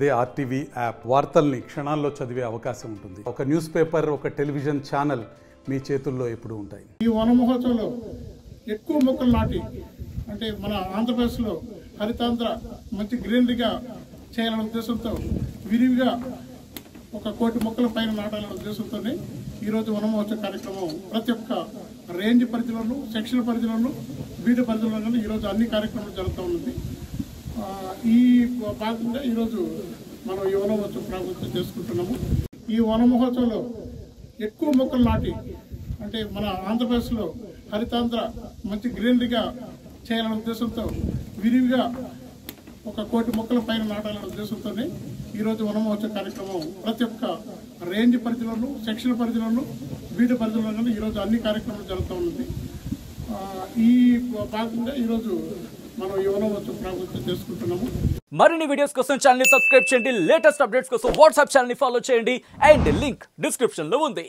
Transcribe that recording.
అదే RTV app వార్తల్ని క్షణాల్లో చదివే అవకాశం ఉంటుంది. ఒక న్యూస్ పేపర్, ఒక టెలివిజన్ ఛానల్ మీ చేతుల్లో ఎప్పుడూ ఉంటాయి. ఈ వన మహోత్సవంలో ఎక్కువ మొక్కలు నాటి అంటే మన ఆంధ్రప్రదేశ్లో హరితాంధ్ర మంచి గ్రీనరీగా చేయాలనే ఉద్దేశంతో విరివిగా 1 కోటి మొక్కల పైన నాటాలనే ఉద్దేశంతోనే ఈరోజు వన మహోత్సవ కార్యక్రమం ప్రతి ఒక్క రేంజ్ పరిధిలోనూ, సెక్షన్ పరిధిలోనూ, బీడు పరిధిలోనూ ఈరోజు అన్ని కార్యక్రమాలు జరుగుతూ ఉంది. ఈ భాగంగా ఈరోజు మనం ఈ వన మహోత్సవం ప్రారంభం చేసుకుంటున్నాము. ఈ వన మహోత్సవంలో ఎక్కువ మొక్కలు నాటి అంటే మన ఆంధ్రప్రదేశ్లో హరితాంధ్ర మంచి గ్రీనరీగా చేయాలనే ఉద్దేశంతో విరివిగా 1 కోటి మొక్కల పైన నాటాలనే ఉద్దేశంతోనే ఈరోజు వన మహోత్సవ కార్యక్రమం ప్రతి ఒక్క రేంజ్ పరిధిలోనూ, సెక్షన్ పరిధిలోనూ, బీడు పరిధిలోనూ ఈరోజు అన్ని కార్యక్రమాలు జరుగుతూ ఉంది. ఈ భాగంగా ఈరోజు మనం ఈ వన మహోత్సవం ప్రారంభం చేసుకుంటున్నాము. మరిన్ని వీడియోస్ కోసం ఛానల్ ని సబ్స్క్రైబ్ చేయండి. లేటెస్ట్ అప్డేట్స్ కోసం వాట్సాప్ ఛానల్ ని ఫాలో చేయండి. అండ్ లింక్ డిస్క్రిప్షన్ లో ఉంది.